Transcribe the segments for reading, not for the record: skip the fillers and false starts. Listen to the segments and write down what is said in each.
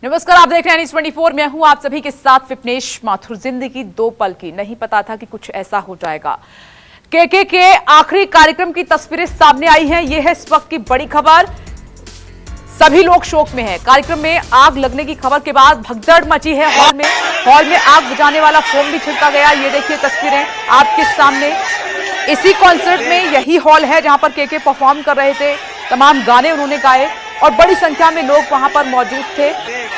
नमस्कार, आप देख रहे हैं न्यूज़ 24। मैं हूं आप सभी के साथ विपनेश माथुर। जिंदगी दो पल की, नहीं पता था कि कुछ ऐसा हो जाएगा। के आखिरी कार्यक्रम की तस्वीरें सामने आई हैं। यह है इस वक्त की बड़ी खबर। सभी लोग शोक में हैं। कार्यक्रम में आग लगने की खबर के बाद भगदड़ मची है हॉल में आग बुझाने वाला फोम भी छिड़का गया। ये देखिए तस्वीरें आपके सामने। इसी कॉन्सर्ट में यही हॉल है जहां पर के परफॉर्म कर रहे थे। तमाम गाने उन्होंने गाए और बड़ी संख्या में लोग वहां पर मौजूद थे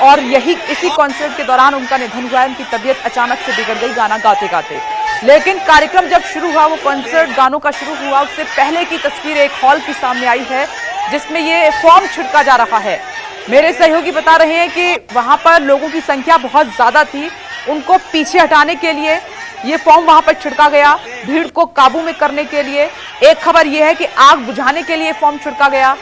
और इसी कॉन्सर्ट के दौरान उनका निधन हुआ। उनकी तबीयत अचानक से बिगड़ गई गाना गाते गाते। लेकिन कार्यक्रम जब शुरू हुआ, वो कॉन्सर्ट गानों का शुरू हुआ, उससे पहले की तस्वीर एक हॉल की सामने आई है जिसमें ये फॉर्म छिड़का जा रहा है। मेरे सहयोगी बता रहे हैं कि वहां पर लोगों की संख्या बहुत ज्यादा थी। उनको पीछे हटाने के लिए ये फॉर्म वहां पर छिड़का गया, भीड़ को काबू में करने के लिए। एक खबर यह है कि आग बुझाने के लिए फॉर्म छिड़का गया।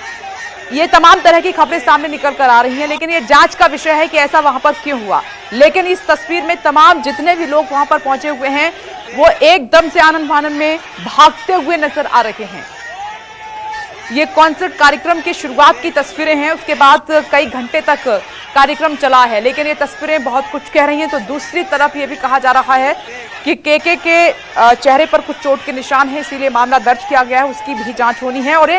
ये तमाम तरह की खबरें सामने निकल कर आ रही हैं, लेकिन ये जांच का विषय है कि ऐसा वहां पर क्यों हुआ। लेकिन इस तस्वीर में तमाम जितने भी लोग वहां पर पहुंचे हुए हैं वो एकदम से आनंद फानंद में भागते हुए नजर आ रहे हैं। ये कॉन्सर्ट कार्यक्रम की शुरुआत की तस्वीरें हैं। उसके बाद कई घंटे तक कार्यक्रम चला है, लेकिन ये तस्वीरें बहुत कुछ कह रही हैं। तो दूसरी तरफ ये भी कहा जा रहा है कि के चेहरे पर कुछ चोट के निशान हैं, इसीलिए मामला दर्ज किया गया है। उसकी भी जांच होनी है और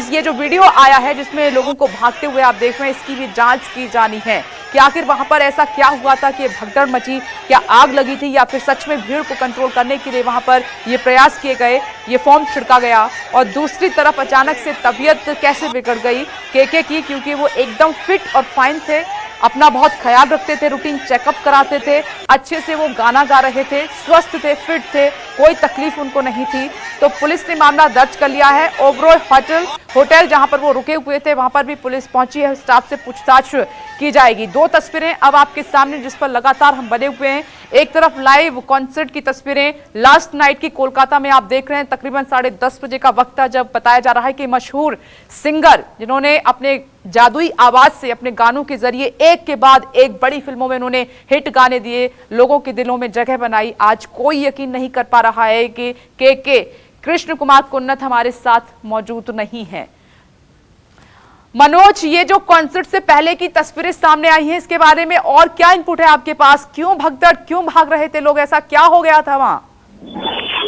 ये जो वीडियो आया है जिसमें लोगों को भागते हुए आप देख रहे हैं, इसकी भी जांच की जानी है कि आखिर वहां पर ऐसा क्या हुआ था कि भगदड़ मची। क्या आग लगी थी या फिर सच में भीड़ को कंट्रोल करने के लिए वहां पर ये प्रयास किए गए, ये फॉर्म छिड़का गया। और दूसरी तरफ अचानक से तबीयत कैसे बिगड़ गई के की, क्योंकि वो एकदम फिट और फाइन थे, अपना बहुत ख्याल रखते थे, रूटीन चेकअप कराते थे, अच्छे से वो गाना गा रहे थे, स्वस्थ थे, फिट थे, कोई तकलीफ उनको नहीं थी। तो पुलिस ने मामला दर्ज कर लिया है। ओबरॉय होटल जहां पर वो रुके हुए थे वहां पर भी पुलिस पहुंची है। स्टाफ से पूछताछ की जाएगी। दो तस्वीरें अब आपके सामने जिस पर लगातार हम बने हुए हैं। एक तरफ लाइव कॉन्सर्ट की तस्वीरें लास्ट नाइट की कोलकाता में आप देख रहे हैं। तकरीबन 10:30 बजे का वक्त था जब बताया जा रहा है कि मशहूर सिंगर जिन्होंने अपने जादुई आवाज से, अपने गानों के जरिए एक के बाद एक बड़ी फिल्मों में उन्होंने हिट गाने दिए, लोगों के दिलों में जगह बनाई। आज कोई यकीन नहीं कर पा रहा है कि के कृष्ण कुमार कुन्नत हमारे साथ मौजूद नहीं है। मनोज, ये जो कॉन्सर्ट से पहले की तस्वीरें सामने आई हैं, इसके बारे में और क्या इनपुट है आपके पास? क्यों भगदड़, क्यों भाग रहे थे लोग? ऐसा क्या हो गया था वहां?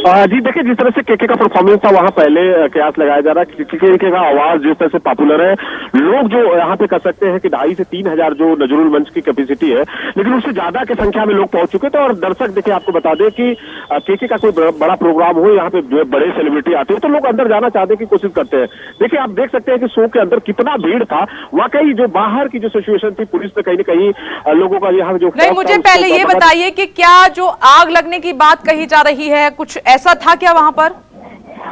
जी देखिए, जिस तरह से के का परफॉर्मेंस था वहां पहले कयास लगाया जा रहा है। के का आवाज जिस तरह से पॉपुलर है, लोग जो यहाँ पे कर सकते हैं कि 2,500 से 3,000 जो नजरुल मंच की कैपेसिटी है, लेकिन उससे ज्यादा की संख्या में लोग पहुंच चुके थे। और दर्शक देखिए, आपको बता दें कि के का कोई बड़ा प्रोग्राम हो, यहाँ पे जो बड़े सेलिब्रिटी आते हैं तो लोग अंदर जाना चाहते की कोशिश करते हैं। देखिए, आप देख सकते हैं कि शो के अंदर कितना भीड़ था। वाकई जो बाहर की जो सिचुएशन थी, पुलिस ने कहीं न कहीं लोगों का यहाँ जो नहीं, मुझे पहले ये बताइए कि क्या जो आग लगने की बात कही जा रही है, कुछ ऐसा था क्या वहां पर?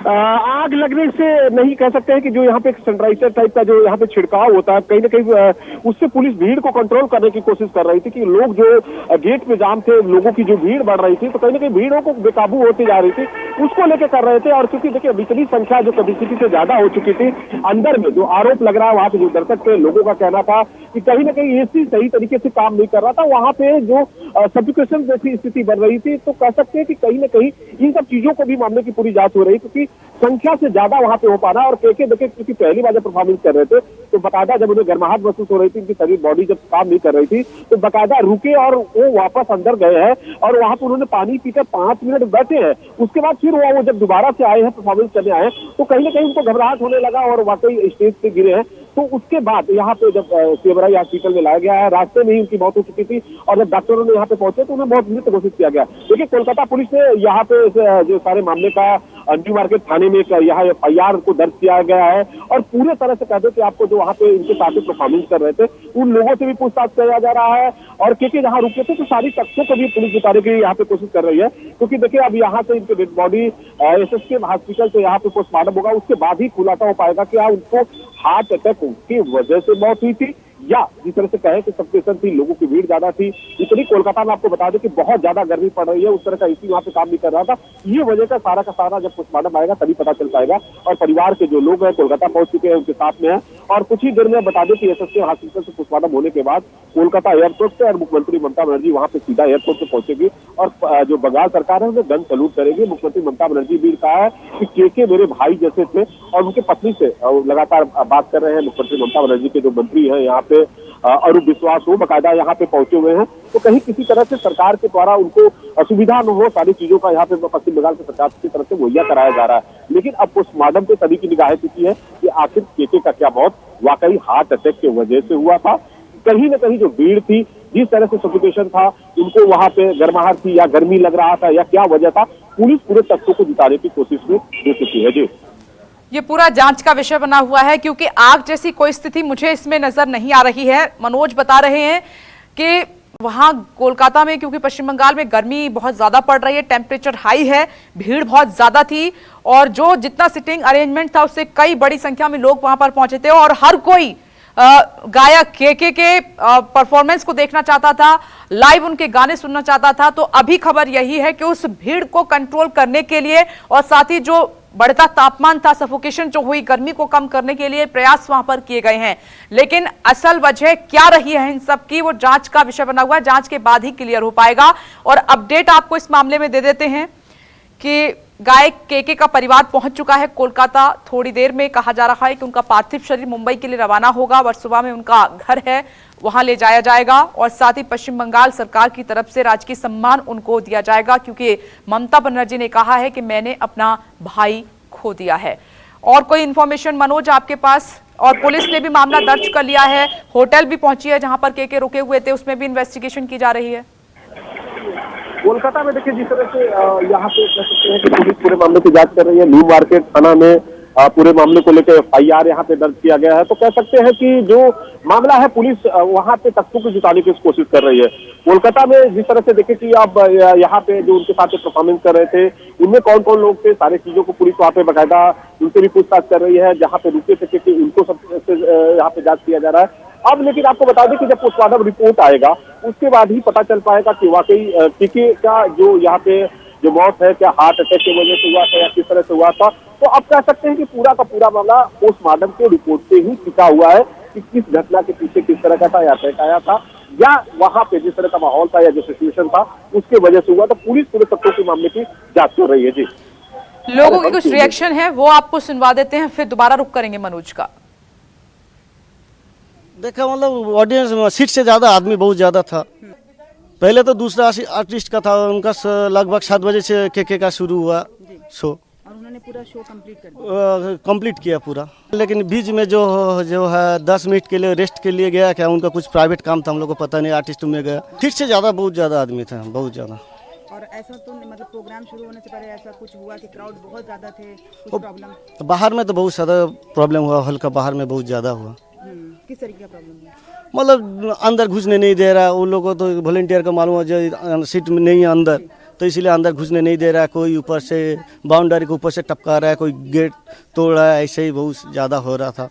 आग लगने से नहीं कह सकते हैं कि जो यहाँ पे एक सनराइजर टाइप का जो यहाँ पे छिड़काव होता है, कहीं ना कहीं उससे पुलिस भीड़ को कंट्रोल करने की कोशिश कर रही थी कि लोग जो गेट पे जाम थे, लोगों की जो भीड़ बढ़ रही थी, तो कहीं ना कहीं भीड़ों को बेकाबू होती जा रही थी, उसको लेकर कर रहे थे। और क्योंकि देखिए, इतनी संख्या जो कैपेसिटी से ज्यादा हो चुकी थी, अंदर में जो आरोप लग रहा है, वहां पे जो दर्शक थे, लोगों का कहना था कि कहीं ना कहीं एसी सही तरीके से काम नहीं कर रहा था। वहां पे जो सफोकेशन जैसी स्थिति बन रही थी, तो कह सकते हैं कि कहीं ना कहीं इन सब चीजों को भी मामले की पूरी जांच हो रही, क्योंकि संख्या से ज्यादा वहां पे हो पाना। और के देखिए, क्योंकि पहली बार जब परफॉर्मेंस कर रहे थे तो बकायदा जब उन्हें गर्माहट महसूस हो रही थी, उनकी शरीर बॉडी जब काम नहीं कर रही थी, तो बकायदा रुके और वो वापस अंदर गए हैं और वहां पर उन्होंने पानी पीकर 5 मिनट बैठे हैं। उसके बाद फिर वो जब दोबारा से आए हैं, परफॉर्मेंस करने आए हैं, तो कहीं ना कहीं उनको घबराहट होने लगा और वाकई स्टेज पे गिरे हैं। तो उसके बाद यहाँ पे जब सेवराई हॉस्पिटल में लाया गया है, रास्ते में ही उनकी मौत हो चुकी थी और जब डॉक्टरों ने यहाँ पे पहुंचे तो उन्हें बहुत मृत घोषित किया गया। देखिए, कोलकाता पुलिस ने यहाँ पे जो सारे मामले का न्यू मार्केट थाने में यहाँ FIR को दर्ज किया गया है और पूरे तरह से कह दो कि आपको जो वहाँ पे इनके साथ परफॉर्मेंस कर रहे थे उन लोगों से भी पूछताछ किया जा रहा है। और के जहाँ रुके थे तो सारी तथ्यों को भी पुलिस जुटाने की यहाँ पे कोशिश कर रही है, क्योंकि देखिए, अब यहाँ से इनकी डेड बॉडी SSK हॉस्पिटल से यहाँ पे पोस्टमार्टम होगा, उसके बाद ही खुलासा हो पाएगा कि उनको हार्ट अटैक की वजह से मौत हुई थी या जिस तरह से कहे कि सफोकेशन थी, लोगों की भीड़ ज्यादा थी। इतनी कोलकाता में आपको बता दें कि बहुत ज्यादा गर्मी पड़ रही है, उस तरह का एसी वहां पे काम नहीं कर रहा था। ये वजह का सारा जब पोस्टमार्टम आएगा तभी पता चल पाएगा। और परिवार के जो लोग हैं कोलकाता पहुंच चुके हैं, उनके साथ में है और कुछ ही देर में बता दें कि SSK हॉस्पिटल से पोस्टमार्टम होने के बाद कोलकाता एयरपोर्ट से और मुख्यमंत्री ममता बनर्जी वहां पे सीधा एयरपोर्ट से पहुंचेगी और जो बंगाल सरकार है उन्हें गन सैल्यूट करेगी। मुख्यमंत्री ममता बनर्जी भी कहा है कि के मेरे भाई जैसे थे और उनके पत्नी से लगातार बात कर रहे हैं। मुख्यमंत्री ममता बनर्जी के जो मंत्री है यहाँ पे अरूप विश्वास हो बाकायदा यहाँ पे पहुंचे हुए हैं। तो कहीं किसी तरह से सरकार के द्वारा उनको असुविधा न हो, सारी चीजों का यहाँ पे पश्चिम बंगाल की सरकार की तरफ से मुहैया कराया जा रहा है। लेकिन अब पोस्टमार्टम पे सभी की निगाहें टिकी है कि आखिर केके का क्या मौत वाकई हार्ट अटैक की वजह से हुआ था। कहीं न कहीं जो भीड़ थी, जिस तरह से सफोकेशन था, उनको वहां पे गर्माहट थी या गर्मी लग रहा था या क्या वजह था, पुलिस पूरे तथ्यों को जुटाने की कोशिश में जुट चुकी है। जी, ये पूरा जांच का विषय बना हुआ है, क्योंकि आग जैसी कोई स्थिति मुझे इसमें नजर नहीं आ रही है। मनोज बता रहे हैं कि वहां कोलकाता में, क्योंकि पश्चिम बंगाल में गर्मी बहुत ज्यादा पड़ रही है, टेम्परेचर हाई है, भीड़ बहुत ज्यादा थी और जो जितना सिटिंग अरेंजमेंट था उससे कई बड़ी संख्या में लोग वहां पर पहुंचे थे और हर कोई गायक केके के परफॉर्मेंस को देखना चाहता था, लाइव उनके गाने सुनना चाहता था। तो अभी खबर यही है कि उस भीड़ को कंट्रोल करने के लिए और साथ ही जो बढ़ता तापमान था, सफोकेशन जो हुई, गर्मी को कम करने के लिए प्रयास वहां पर किए गए हैं। लेकिन असल वजह क्या रही है इन सब की, वो जांच का विषय बना हुआ है। जांच के बाद ही क्लियर हो पाएगा। और अपडेट आपको इस मामले में दे देते हैं कि गायक केके का परिवार पहुंच चुका है कोलकाता। थोड़ी देर में कहा जा रहा है कि उनका पार्थिव शरीर मुंबई के लिए रवाना होगा। वर्सोवा में उनका घर है, वहां ले जाया जाएगा और साथ ही पश्चिम बंगाल सरकार की तरफ से राजकीय सम्मान उनको दिया जाएगा, क्योंकि ममता बनर्जी ने कहा है कि मैंने अपना भाई खो दिया है। और कोई इंफॉर्मेशन मनोज आपके पास? और पुलिस ने भी मामला दर्ज कर लिया है, होटल भी पहुंची है जहां पर केके रुके हुए थे, उसमें भी इन्वेस्टिगेशन की जा रही है। कोलकाता में देखिए जिस तरह से यहाँ पे कह सकते हैं कि पुलिस पूरे मामले की जांच कर रही है। न्यू मार्केट थाना में पूरे मामले को लेकर FIR यहाँ पे दर्ज किया गया है। तो कह सकते हैं कि जो मामला है, पुलिस वहाँ पे तथ्यों को जुटाने की कोशिश कर रही है। कोलकाता में जिस तरह से देखे कि अब यहाँ पे जो उनके साथ परफॉर्मेंस कर रहे थे, उनमें कौन कौन लोग थे, सारी चीजों को पुलिस वहाँ पे बाकायदा उनसे भी पूछताछ कर रही है। जहाँ पे रुके थे कि उनको सब यहाँ पे जांच किया जा रहा है। अब लेकिन आपको बता दें कि जब पोस्टमार्टम रिपोर्ट आएगा उसके बाद ही पता चल पाएगा कि वाकई केके का जो यहाँ पे जो मौत है, क्या हार्ट अटैक की वजह से हुआ था या किस तरह से हुआ था। तो अब कह सकते हैं कि पूरा का पूरा मामला पोस्टमार्टम के रिपोर्ट से ही टिका हुआ है कि किस घटना के पीछे किस तरह का था या अटैक आया था या वहां पे जिस तरह का माहौल था या जो सिचुएशन था उसके वजह से हुआ। तो पुलिस पूरे तथ्यों के मामले की जांच कर रही है। जी, लोगों की कुछ रिएक्शन है वो आपको सुनवा देते हैं, फिर दोबारा रुक करेंगे मनोज का। देखा मतलब ऑडियंस सीट से ज़्यादा आदमी बहुत ज़्यादा था। पहले तो दूसरा आर्टिस्ट का था, उनका लगभग 7 बजे से केके का शुरू हुआ शो और उन्होंने पूरा शो कंप्लीट किया पूरा। लेकिन बीच में जो है 10 मिनट के लिए रेस्ट के लिए गया, क्या उनका कुछ प्राइवेट काम था, हम लोग को पता नहीं, आर्टिस्ट में गया। सीट से ज़्यादा बहुत ज़्यादा आदमी था, बहुत ज़्यादा। और ऐसा तो मतलब प्रोग्राम शुरू होने से पहले ऐसा कुछ हुआ कि क्राउड बहुत ज़्यादा थे, कुछ प्रॉब्लम? बाहर में तो बहुत ज़्यादा प्रॉब्लम हुआ, हल्का बाहर में बहुत ज़्यादा हुआ। किस तरीके का प्रॉब्लम हुआ? मतलब अंदर घुसने नहीं दे रहा, उन लोगों को तो वॉलंटियर का मालूम है जो सीट में नहीं है अंदर, तो इसलिए अंदर घुसने नहीं दे रहा है। कोई ऊपर से बाउंड्री के ऊपर से टपका रहा है, कोई गेट तोड़ रहा है, ऐसे ही बहुत ज़्यादा हो रहा था।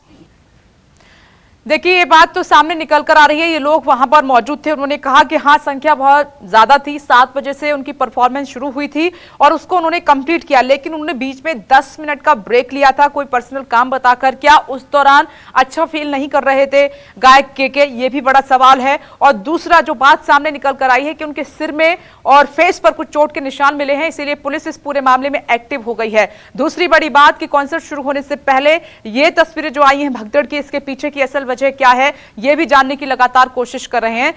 देखिए ये बात तो सामने निकल कर आ रही है। ये लोग वहां पर मौजूद थे, उन्होंने कहा कि हाँ संख्या बहुत ज्यादा थी, 7 बजे से उनकी परफॉर्मेंस शुरू हुई थी और उसको उन्होंने कंप्लीट किया। लेकिन उन्होंने बीच में 10 मिनट का ब्रेक लिया था, कोई पर्सनल काम बताकर। क्या उस दौरान अच्छा फील नहीं कर रहे थे गायक केके, ये भी बड़ा सवाल है। और दूसरा जो बात सामने निकल कर आई है कि उनके सिर में और फेस पर कुछ चोट के निशान मिले हैं, इसीलिए पुलिस इस पूरे मामले में एक्टिव हो गई है। दूसरी बड़ी बात कि कॉन्सर्ट शुरू होने से पहले ये तस्वीरें जो आई हैं भगदड़ की, इसके पीछे की असल वजह क्या है ये भी जानने की लगातार कोशिश कर रहे हैं।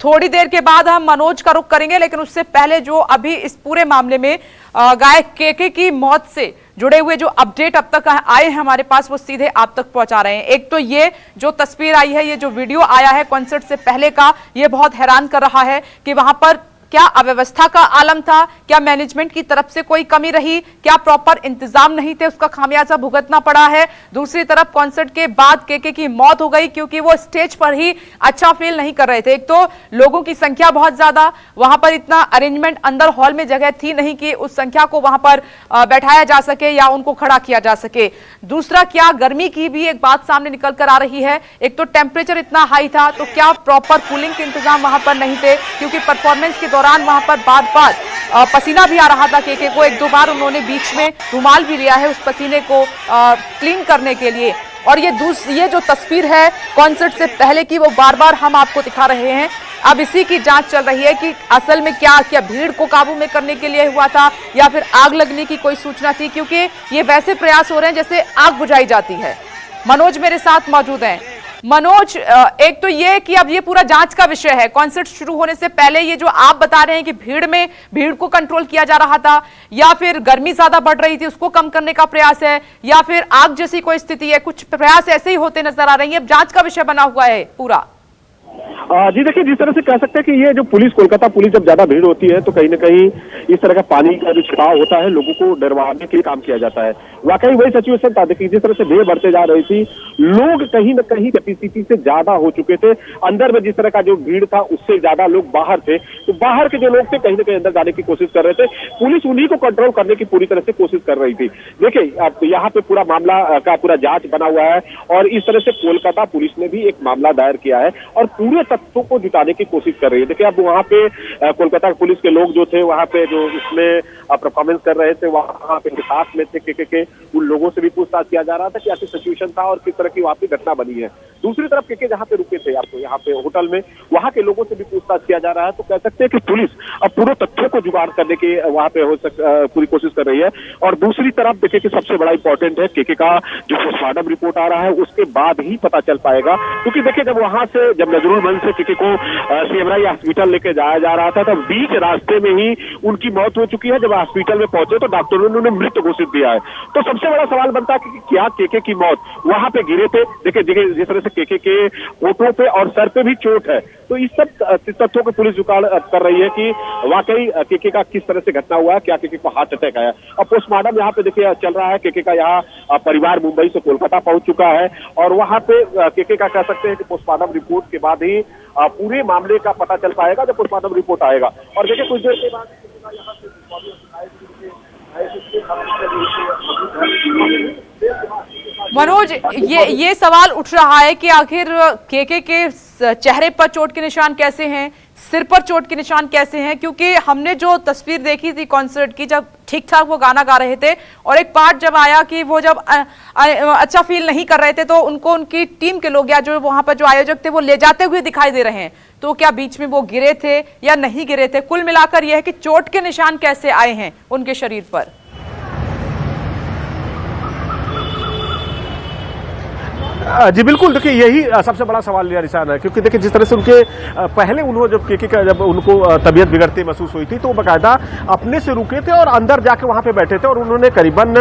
थोड़ी देर के बाद हम मनोज का रुख करेंगे, लेकिन उससे पहले जो अभी इस पूरे मामले में गायक केके की मौत से जुड़े हुए जो अपडेट अब तक आए हैं हमारे पास, वो सीधे आप तक पहुंचा रहे हैं। एक तो ये जो तस्वीर आई है, ये जो वीडियो आया है कॉन्सर्ट से पहले का, ये बहुत हैरान कर रहा है कि वहां पर क्या अव्यवस्था का आलम था, क्या मैनेजमेंट की तरफ से कोई कमी रही, क्या प्रॉपर इंतजाम नहीं थे, उसका खामियाजा भुगतना पड़ा है। दूसरी तरफ कॉन्सर्ट के बाद केके की मौत हो गई क्योंकि वो स्टेज पर ही अच्छा फील नहीं कर रहे थे। एक तो लोगों की संख्या बहुत ज्यादा, वहां पर इतना अरेंजमेंट अंदर हॉल में जगह थी नहीं कि उस संख्या को वहां पर बैठाया जा सके या उनको खड़ा किया जा सके। दूसरा क्या गर्मी की भी एक बात सामने निकल कर आ रही है। एक तो टेम्परेचर इतना हाई था, तो क्या प्रॉपर कूलिंग के इंतजाम वहां पर नहीं थे, क्योंकि परफॉर्मेंस के दौरान वहां पर बार बार पसीना भी आ रहा था केके को। 1-2 बार उन्होंने बीच में रुमाल भी लिया है उस पसीने को क्लीन करने के लिए। और ये जो तस्वीर है कॉन्सर्ट से पहले की, वो बार बार हम आपको दिखा रहे हैं। अब इसी की जांच चल रही है कि असल में क्या भीड़ को काबू में करने के लिए हुआ था या फिर आग लगने की कोई सूचना थी, क्योंकि ये वैसे प्रयास हो रहे हैं जैसे आग बुझाई जाती है। मनोज मेरे साथ मौजूद हैं। मनोज, एक तो ये कि अब ये पूरा जांच का विषय है। कॉन्सर्ट शुरू होने से पहले ये जो आप बता रहे हैं कि भीड़ को कंट्रोल किया जा रहा था, या फिर गर्मी ज्यादा बढ़ रही थी उसको कम करने का प्रयास है, या फिर आग जैसी कोई स्थिति है, कुछ प्रयास ऐसे ही होते नजर आ रहे हैं। अब जांच का विषय बना हुआ है पूरा। जी देखिए, जिस तरह से कह सकते हैं कि ये जो पुलिस, कोलकाता पुलिस जब ज्यादा भीड़ होती है तो कहीं ना कहीं इस तरह का पानी का जो छिड़काव होता है लोगों को डरवाने के लिए काम किया जाता है। वाकई वही सिचुएशन था। देखिए, जिस तरह से भीड़ बढ़ते जा रही थी, लोग कहीं ना कहीं कैपेसिटी से ज्यादा हो चुके थे। अंदर में जिस तरह का जो भीड़ था उससे ज्यादा लोग बाहर थे, तो बाहर के जो लोग थे कहीं ना कहीं अंदर जाने की कोशिश कर रहे थे। पुलिस उन्हीं को कंट्रोल करने की पूरी तरह से कोशिश कर रही थी। देखिए, अब यहाँ पे पूरा मामला का पूरा जांच बना हुआ है और इस तरह से कोलकाता पुलिस ने भी एक मामला दायर किया है और पूरे तथ्यों को जुटाने की कोशिश कर रही है। देखिए, अब वहाँ पे कोलकाता पुलिस के लोग जो थे वहाँ पे जो इसमें परफॉर्मेंस कर रहे थे, वहाँ पे साथ में थे के उन लोगों से भी पूछताछ किया जा रहा था कि ऐसी सिचुएशन था और किस तरह की वहाँ पे घटना बनी है। दूसरी तरफ के जहाँ पे रुके थे आपको यहाँ पे होटल में, वहाँ के लोगों से भी पूछताछ किया जा रहा है। तो कह सकते हैं कि पुलिस अब पूरे तथ्यों को जुगाड़ करने की वहाँ पे पूरी कोशिश कर रही है। और दूसरी तरफ देखिए कि सबसे बड़ा इंपॉर्टेंट है के का जो पोस्टमार्टम रिपोर्ट आ रहा है उसके बाद ही पता चल पाएगा। क्योंकि देखिए, जब वहां से जब नजरुलगंज से के को सीएमआई हॉस्पिटल लेके जाया जा रहा था तब बीच रास्ते में ही उनकी मौत हो चुकी है। जब हॉस्पिटल में पहुंचे तो डॉक्टरों ने उन्हें मृत घोषित किया है। तो सबसे बड़ा सवाल बनता है कि क्या के की मौत वहां पे गिरे थे। देखिए, जिस तरह से के होठों पे और सर पे भी चोट है, तो इस सब तथ्यों को पुलिस जुगाड़ कर रही है कि वाकई के का किस तरह से घटना हुआ है, क्या के को हार्ट अटैक आया। अब पोस्टमार्टम यहाँ पे देखिए चल रहा है। के का यहाँ परिवार मुंबई से कोलकाता पहुंच चुका है और वहां पे के का कह सकते हैं कि पोस्टमार्टम रिपोर्ट के बाद ही पूरे मामले का पता चल पाएगा जब पोस्टमार्टम रिपोर्ट आएगा। और देखिए, कुछ देर के बाद मनोज, ये सवाल उठ रहा है कि आखिर के चेहरे पर चोट के निशान कैसे हैं, सिर पर चोट के निशान कैसे हैं? क्योंकि हमने जो तस्वीर देखी थी कॉन्सर्ट की, जब ठीक ठाक वो गाना गा रहे थे और एक पार्ट जब आया कि वो जब अच्छा फील नहीं कर रहे थे तो उनको उनकी टीम के लोग या जो वहां पर जो आयोजक थे वो ले जाते हुए दिखाई दे रहे हैं। तो क्या बीच में वो गिरे थे या नहीं गिरे थे? कुल मिलाकर यह है कि चोट के निशान कैसे आए हैं उनके शरीर पर? जी बिल्कुल, देखिए यही सबसे बड़ा सवाल या निशान है। क्योंकि देखिए, जिस तरह से उनके पहले उन्होंने जब के का जब उनको तबीयत बिगड़ती महसूस हुई थी तो वो बाकायदा अपने से रुके थे और अंदर जाके वहां पे बैठे थे और उन्होंने करीबन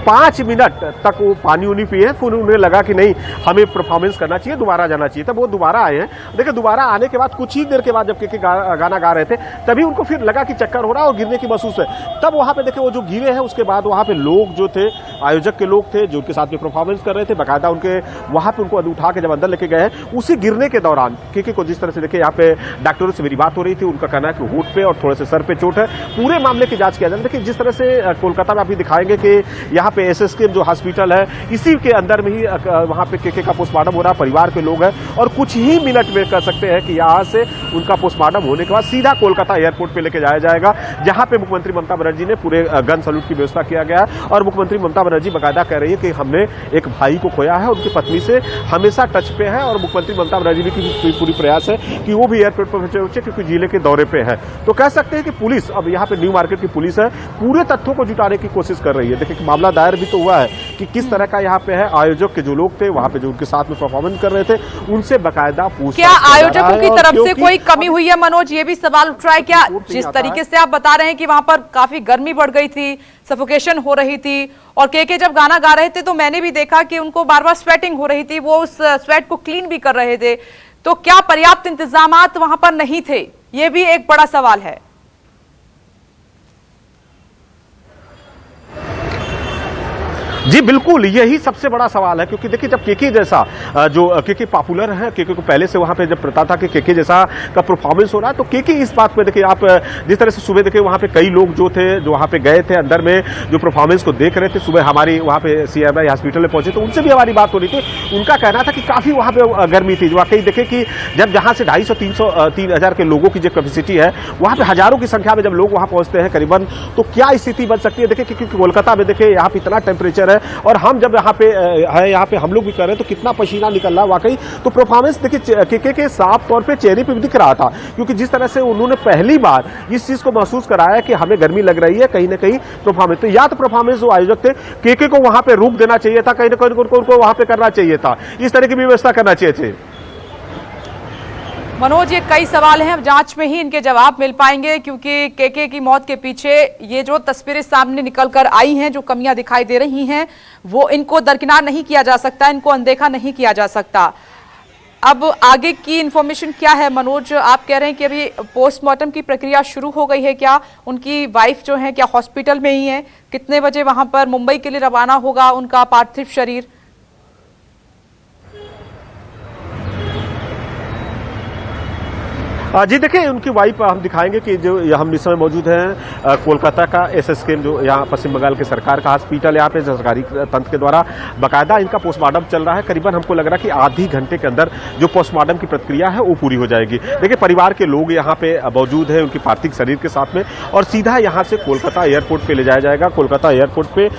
5 मिनट तक वो पानी उनी पिए। फिर उन्हें लगा कि नहीं, हमें परफॉर्मेंस करना चाहिए, दोबारा जाना चाहिए। तब वो दोबारा आए हैं। देखिए, दोबारा आने के बाद कुछ ही देर के बाद जब के गाना गा रहे थे तभी उनको फिर लगा कि चक्कर हो रहा है और गिरने की महसूस है। तब वहां पे देखिए वो जो गिरे हैं उसके बाद वहां पे लोग जो थे, आयोजक के लोग थे जो उनके साथ में परफॉर्मेंस कर रहे थे, बाकायदा उनके वहां पे उनको उठा के जब अंदर लेके गए, उसी गिरने के दौरान के को जिस तरह से देखिए यहाँ पे डॉक्टरों से मेरी बात हो रही थी, उनका कहना है कि होठ पे और थोड़े से सर पे चोट है। पूरे मामले की जांच किया जाए। देखिए, जिस तरह से कोलकाता में अभी दिखाएंगे कि यहाँ पे एसएसके जो हॉस्पिटल है इसी के अंदर में ही वहां पे के का पोस्टमार्टम हो रहा है। परिवार के लोग हैं और कुछ ही मिनट में कर सकते हैं कि यहाँ से उनका पोस्टमार्टम होने के बाद सीधा कोलकाता एयरपोर्ट पे लेके जाया जाएगा, जहां पे मुख्यमंत्री ममता बनर्जी ने पूरे गन सैल्यूट की व्यवस्था किया गया है। और मुख्यमंत्री ममता बनर्जी बाकायदा कह रही है कि हमने एक भाई को खोया है, उनकी पत्नी से हमेशा टच पे है और मुख्यमंत्री ममता बनर्जी की पूरी प्रयास है कि वो भी एयरपोर्ट पर पहुंचे क्योंकि जिले के दौरे पे है। तो कह सकते हैं कि पुलिस अब यहाँ पे न्यू मार्केट की पुलिस है, पूरे तथ्यों को जुटाने की कोशिश कर रही है। देखिए, मामला दायर भी तो हुआ है कि किस तरह का यहाँ पे है, आयोजक के जो लोग थे वहां पे जो उनके साथ में परफॉर्मेंस कर रहे थे उनसे बाकायदा पूछताछ। क्या आयोजकों की तरफ से कोई कमी हुई है मनोज? ये भी सवाल उठ रहा है। क्या जिस तरीके से आप बता रहे हैं कि वहां पर काफी गर्मी बढ़ गई थी, सफोकेशन हो रही थी और के जब गाना गा रहे थे तो मैंने भी देखा कि उनको बार बार स्वेटिंग हो रही थी, वो उस स्वेट को क्लीन भी कर रहे थे। तो क्या पर्याप्त इंतजामात वहां पर नहीं थे? ये भी एक बड़ा सवाल है। जी बिल्कुल, यही सबसे बड़ा सवाल है। क्योंकि देखिए, जब के जैसा जो के पॉपुलर है, के को पहले से वहां पे जब पता था कि के जैसा का परफॉर्मेंस हो रहा है, तो के इस बात पे देखिए आप जिस तरह से सुबह देखिए वहां पे कई लोग जो थे जो वहां पे गए थे अंदर में जो परफॉर्मेंस को देख रहे थे, सुबह हमारी वहां पे सीएमआई हॉस्पिटल में पहुंचे तो उनसे भी हमारी बात हो रही थी। उनका कहना था कि काफी वहां पे गर्मी थी। वाकई देखे कि जब जहां से 250-300 के लोगों की जो कैपेसिटी है, वहां पे हजारों की संख्या में जब लोग वहां पहुंचते हैं करीबन, तो क्या स्थिति बन सकती है। देखिए, क्योंकि कोलकाता में देखिए यहाँ पे इतना टेम्परेचर है है और हम जब यहाँ पे हम लोग भी कर रहे हैं तो कितना पसीना निकल रहा है वाकई। तो परफॉर्मेंस देखिए केके के साफ तौर पे चेहरे पे भी दिख रहा था, क्योंकि जिस तरह से उन्होंने पहली बार इस चीज को महसूस कराया कि हमें गर्मी लग रही है, कहीं ना कहीं परफॉर्मेंस तो या तो परफॉर्मेंस जो आयोजक थे केके को वहां पे रोक देना चाहिए था, कहीं ना कहीं उनको वहां पे करना चाहिए था, इस तरह की व्यवस्था करना चाहिए थी। मनोज, ये कई सवाल हैं, जांच में ही इनके जवाब मिल पाएंगे, क्योंकि केके की मौत के पीछे ये जो तस्वीरें सामने निकल कर आई हैं, जो कमियां दिखाई दे रही हैं, वो इनको दरकिनार नहीं किया जा सकता, इनको अनदेखा नहीं किया जा सकता। अब आगे की इंफॉर्मेशन क्या है मनोज? आप कह रहे हैं कि अभी पोस्टमार्टम की प्रक्रिया शुरू हो गई है, क्या उनकी वाइफ जो है क्या हॉस्पिटल में ही है? कितने बजे वहां पर मुंबई के लिए रवाना होगा उनका पार्थिव शरीर? जी देखिए, उनकी वाइफ हम दिखाएंगे कि जो हम इस समय मौजूद हैं कोलकाता का एसएसकेएम जो यहाँ पश्चिम बंगाल के सरकार का हॉस्पिटल, यहाँ पे सरकारी तंत्र के द्वारा बाकायदा इनका पोस्टमार्टम चल रहा है। करीबन हमको लग रहा है कि आधी घंटे के अंदर जो पोस्टमार्टम की प्रक्रिया है वो पूरी हो जाएगी। देखिए, परिवार के लोग यहाँ पे मौजूद है उनकी पार्थिव शरीर के साथ में, और सीधा यहाँ से कोलकाता एयरपोर्ट पे ले जाया जाएगा। कोलकाता एयरपोर्ट पे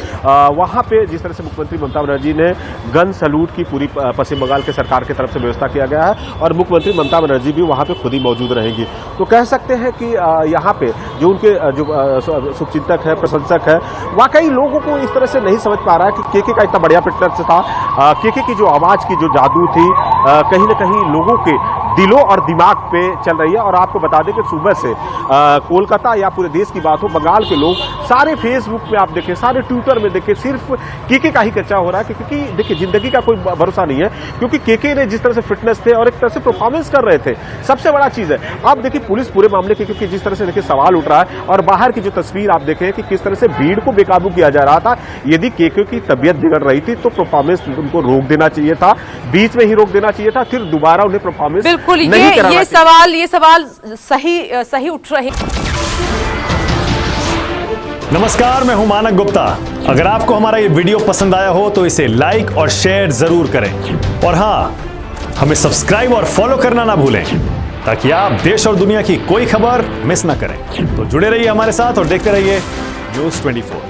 वहाँ पे जिस तरह से मुख्यमंत्री ममता बनर्जी ने गन सैल्यूट की पूरी पश्चिम बंगाल के सरकार की तरफ से व्यवस्था किया गया है, और मुख्यमंत्री ममता बनर्जी भी वहाँ पे खुद ही मौजूद रहेंगी। तो कह सकते हैं कि यहाँ पे जो उनके जो शुभचिंतक है, प्रशंसक है, वाकई लोगों को इस तरह से नहीं समझ पा रहा है कि केके का इतना बढ़िया फिटनेस था, केके की जो आवाज की जो जादू थी कहीं ना कहीं लोगों के दिलों और दिमाग पे चल रही है। और आपको बता दें कि सुबह से कोलकाता या पूरे देश की बात हो, बंगाल के लोग सारे फेसबुक में आप देखें, सारे ट्विटर में देखें, सिर्फ केके का ही चर्चा हो रहा है, क्योंकि देखिए जिंदगी का कोई भरोसा नहीं है, क्योंकि केके ने जिस तरह से फिटनेस थे और एक तरह से परफॉर्मेंस कर रहे थे, सबसे बड़ा चीज है। अब देखिए पुलिस पूरे मामले के, क्योंकि जिस तरह से देखिए सवाल उठ रहा है, और बाहर की जो तस्वीर आप देखें कि किस तरह से भीड़ को बेकाबू किया जा रहा था। यदि केके की तबीयत बिगड़ रही थी तो परफॉर्मेंस उनको रोक देना चाहिए था, बीच में ही रोक देना चाहिए था, फिर दोबारा उन्हें परफॉर्मेंस बिल्कुल नहीं कराना चाहिए। ये सवाल सही उठ रहे। नमस्कार, मैं हूं मानक गुप्ता। अगर आपको हमारा ये वीडियो पसंद आया हो तो इसे लाइक और शेयर जरूर करें, और हां, हमें सब्सक्राइब और फॉलो करना ना भूलें, ताकि आप देश और दुनिया की कोई खबर मिस ना करें। तो जुड़े रहिए हमारे साथ और देखते रहिए न्यूज़ 24।